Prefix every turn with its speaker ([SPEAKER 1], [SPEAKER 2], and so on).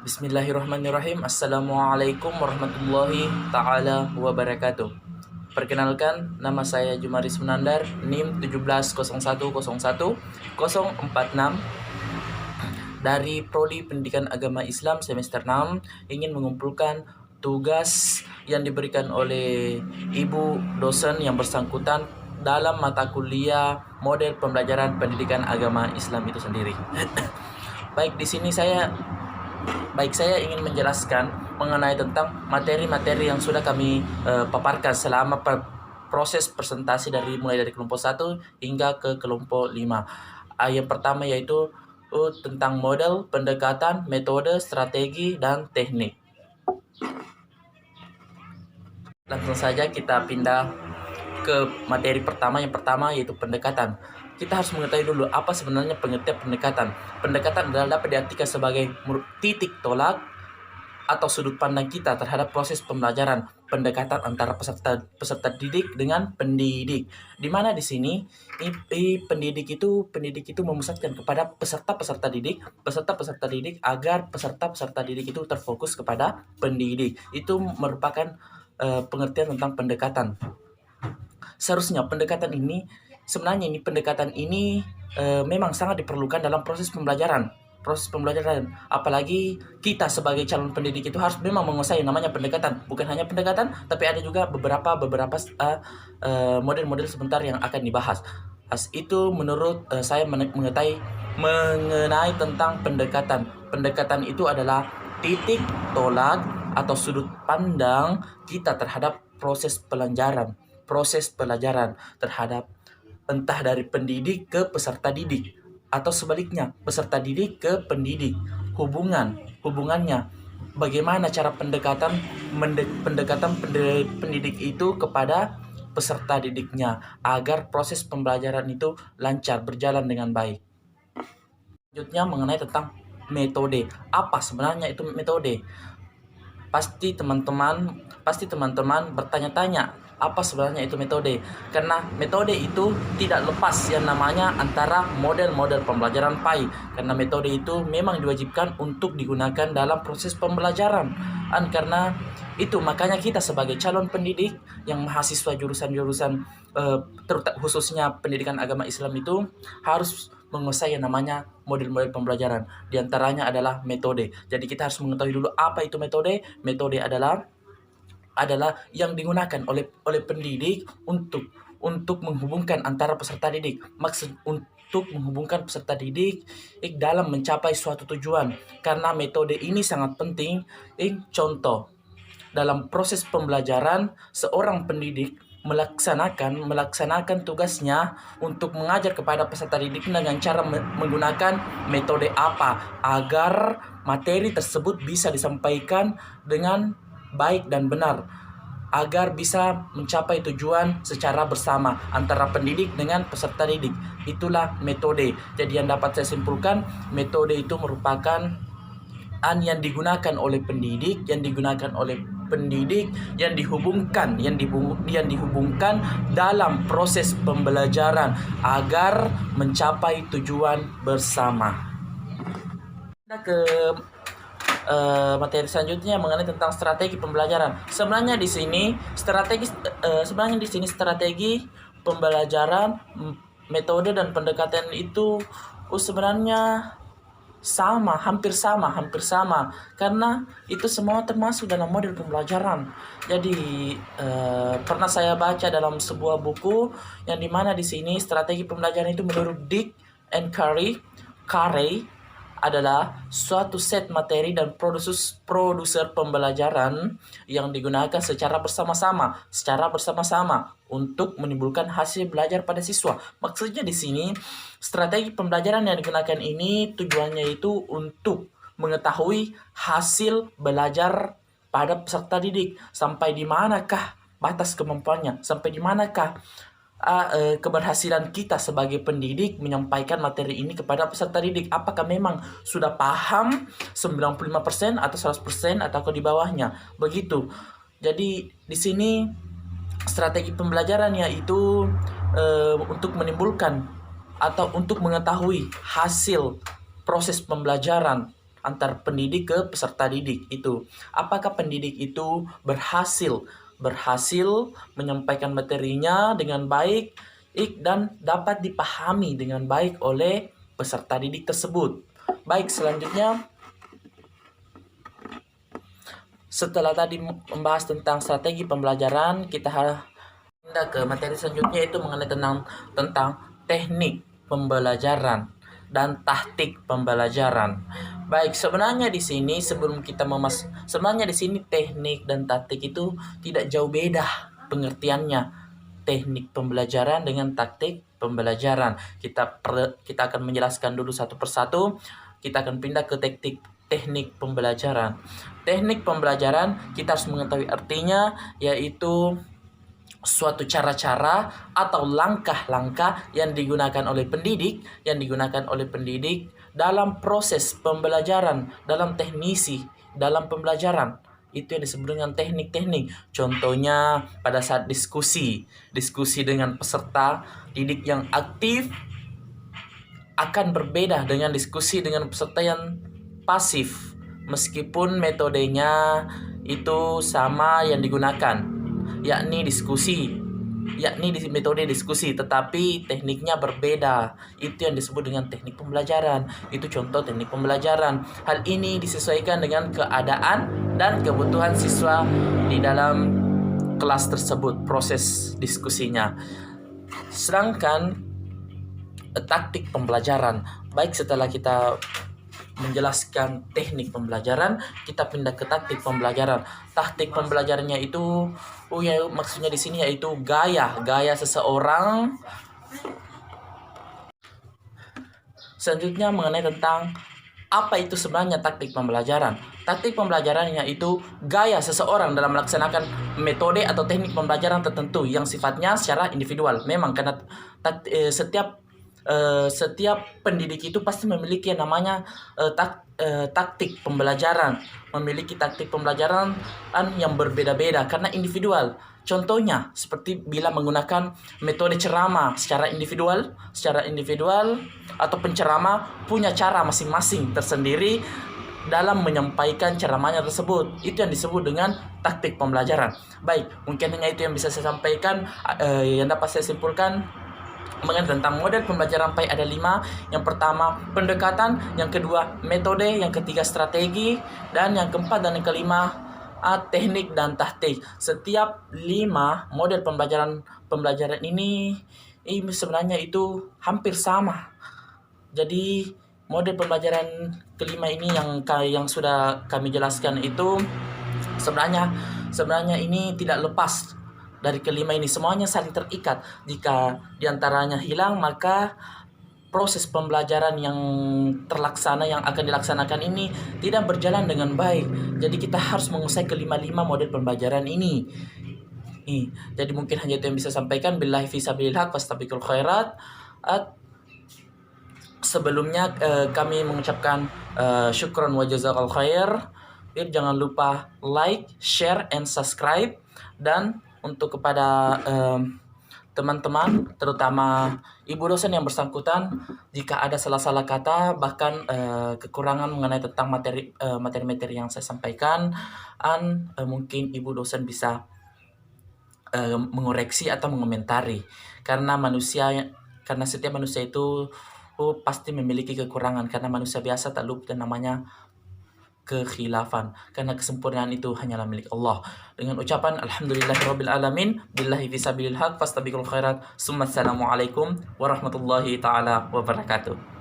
[SPEAKER 1] Bismillahirrahmanirrahim. Assalamualaikum warahmatullahi ta'ala wabarakatuh. Perkenalkan, nama saya Jumaris Munandar, NIM 170101046, dari Prodi Pendidikan Agama Islam semester 6, ingin mengumpulkan tugas yang diberikan oleh ibu dosen yang bersangkutan dalam mata kuliah model pembelajaran pendidikan agama Islam itu sendiri. Baik, di sini saya ingin menjelaskan mengenai tentang materi-materi yang sudah kami paparkan selama proses presentasi mulai dari kelompok 1 hingga ke kelompok 5. Yang pertama yaitu tentang model, pendekatan, metode, strategi, dan teknik. Langsung saja kita pindah ke materi pertama. Yang pertama yaitu pendekatan. Kita harus mengetahui dulu apa sebenarnya pengertian pendekatan. Pendekatan adalah dapat diartikan sebagai titik tolak atau sudut pandang kita terhadap proses pembelajaran. Pendekatan antara peserta didik dengan pendidik. Di mana di sini pendidik itu memusatkan kepada peserta-peserta didik agar peserta-peserta didik itu terfokus kepada pendidik. Itu merupakan pengertian tentang pendekatan. Seharusnya pendekatan ini memang sangat diperlukan dalam proses pembelajaran, apalagi kita sebagai calon pendidik itu harus memang menguasai namanya pendekatan. Bukan hanya pendekatan, tapi ada juga beberapa model-model sebentar yang akan dibahas. Itu menurut saya mengetahui mengenai tentang pendekatan. Pendekatan itu adalah titik tolak atau sudut pandang kita terhadap proses pelajaran terhadap entah dari pendidik ke peserta didik atau sebaliknya peserta didik ke pendidik. Hubungannya bagaimana cara pendekatan pendidik itu kepada peserta didiknya agar proses pembelajaran itu lancar, berjalan dengan baik. Selanjutnya mengenai tentang metode. Apa sebenarnya itu metode? Pasti teman-teman bertanya-tanya apa sebenarnya itu metode, karena metode itu tidak lepas yang namanya antara model-model pembelajaran PAI, karena metode itu memang diwajibkan untuk digunakan dalam proses pembelajaran. Karena itu makanya kita sebagai calon pendidik yang mahasiswa jurusan-jurusan khususnya pendidikan agama Islam itu harus menguasai yang namanya model-model pembelajaran. Di antaranya adalah metode. Jadi kita harus mengetahui dulu apa itu metode. Metode adalah yang digunakan oleh pendidik untuk menghubungkan antara peserta didik. Maksud untuk menghubungkan peserta didik dalam mencapai suatu tujuan. Karena metode ini sangat penting. Contoh, dalam proses pembelajaran seorang pendidik melaksanakan tugasnya untuk mengajar kepada peserta didik dengan cara menggunakan metode apa agar materi tersebut bisa disampaikan dengan baik dan benar, agar bisa mencapai tujuan secara bersama antara pendidik dengan peserta didik. Itulah metode. Jadi yang dapat saya simpulkan, metode itu merupakan yang digunakan oleh pendidik, yang dihubungkan dalam proses pembelajaran agar mencapai tujuan bersama. Kita ke materi selanjutnya mengenai tentang strategi pembelajaran. Sebenarnya di sini strategi pembelajaran, metode dan pendekatan itu sebenarnya hampir sama karena itu semua termasuk dalam model pembelajaran. Jadi pernah saya baca dalam sebuah buku yang dimana di sini strategi pembelajaran itu menurut Dick and Carey adalah suatu set materi dan produser pembelajaran yang digunakan secara bersama-sama untuk menimbulkan hasil belajar pada siswa. Maksudnya di sini strategi pembelajaran yang digunakan ini tujuannya itu untuk mengetahui hasil belajar pada peserta didik, sampai di manakah batas kemampuannya, sampai di manakah keberhasilan kita sebagai pendidik menyampaikan materi ini kepada peserta didik. Apakah memang sudah paham 95% atau 100% atau di bawahnya, begitu. Jadi di sini strategi pembelajaran yaitu untuk menimbulkan atau untuk mengetahui hasil proses pembelajaran antar pendidik ke peserta didik itu. Apakah pendidik itu berhasil menyampaikan materinya dengan baik dan dapat dipahami dengan baik oleh peserta didik tersebut. Baik, selanjutnya setelah tadi membahas tentang strategi pembelajaran, kita pindah ke materi selanjutnya, yaitu mengenai tentang teknik pembelajaran dan taktik pembelajaran. Baik, sebenarnya di sini sebenarnya di sini teknik dan taktik itu tidak jauh beda pengertiannya. Teknik pembelajaran dengan taktik pembelajaran. Kita akan menjelaskan dulu satu persatu. Kita akan pindah ke teknik pembelajaran. Teknik pembelajaran kita harus mengetahui artinya, yaitu suatu cara-cara atau langkah-langkah yang digunakan oleh pendidik dalam proses pembelajaran, dalam pembelajaran. Itu yang disebut dengan teknik-teknik. Contohnya pada saat diskusi dengan peserta didik yang aktif akan berbeda dengan diskusi dengan peserta yang pasif, meskipun metodenya itu sama yang digunakan, yakni metode diskusi, tetapi tekniknya berbeda. Itu yang disebut dengan teknik pembelajaran. Itu contoh teknik pembelajaran. Hal ini disesuaikan dengan keadaan dan kebutuhan siswa di dalam kelas tersebut, proses diskusinya. Sedangkan taktik pembelajaran, baik, setelah kita menjelaskan teknik pembelajaran, kita pindah ke taktik pembelajaran. Taktik pembelajarannya itu, maksudnya di sini yaitu gaya seseorang. Selanjutnya mengenai tentang apa itu sebenarnya taktik pembelajaran. Taktik pembelajaran yaitu gaya seseorang dalam melaksanakan metode atau teknik pembelajaran tertentu yang sifatnya secara individual. Memang karena setiap pendidik itu pasti memiliki yang namanya taktik pembelajaran, yang berbeda-beda karena individual. Contohnya seperti bila menggunakan metode ceramah secara individual atau penceramah punya cara masing-masing tersendiri dalam menyampaikan ceramahnya tersebut. Itu yang disebut dengan taktik pembelajaran. Baik, mungkin hanya itu yang bisa saya sampaikan. Yang dapat saya simpulkan mengenai tentang model pembelajaran PAI ada 5. Yang pertama pendekatan, yang kedua metode, yang ketiga strategi, dan yang keempat dan yang kelima teknik dan taktik. Setiap 5 model pembelajaran ini sebenarnya itu hampir sama. Jadi model pembelajaran kelima ini yang sudah kami jelaskan itu sebenarnya ini tidak lepas dari kelima ini, semuanya saling terikat. Jika diantaranya hilang, maka proses pembelajaran yang akan dilaksanakan ini tidak berjalan dengan baik. Jadi kita harus menguasai kelima-lima model pembelajaran ini. Jadi mungkin hanya itu yang bisa sampaikan. Billahi fi sabilil haq fastabiqul khairat. Sebelumnya kami mengucapkan syukron wa jazakal khair. Jangan lupa like, share, and subscribe. Dan untuk kepada teman-teman, terutama ibu dosen yang bersangkutan, jika ada salah-salah kata, bahkan kekurangan mengenai tentang materi-materi yang saya sampaikan, mungkin ibu dosen bisa mengoreksi atau mengomentari. Karena setiap manusia itu pasti memiliki kekurangan, karena manusia biasa tak luput yang namanya kekhilafan, karena kesempurnaan itu hanyalah milik Allah. Dengan ucapan alhamdulillahirabbil alamin, billahi fisabilil haq fastabiqul khairat. Assalamualaikum warahmatullahi taala wabarakatuh.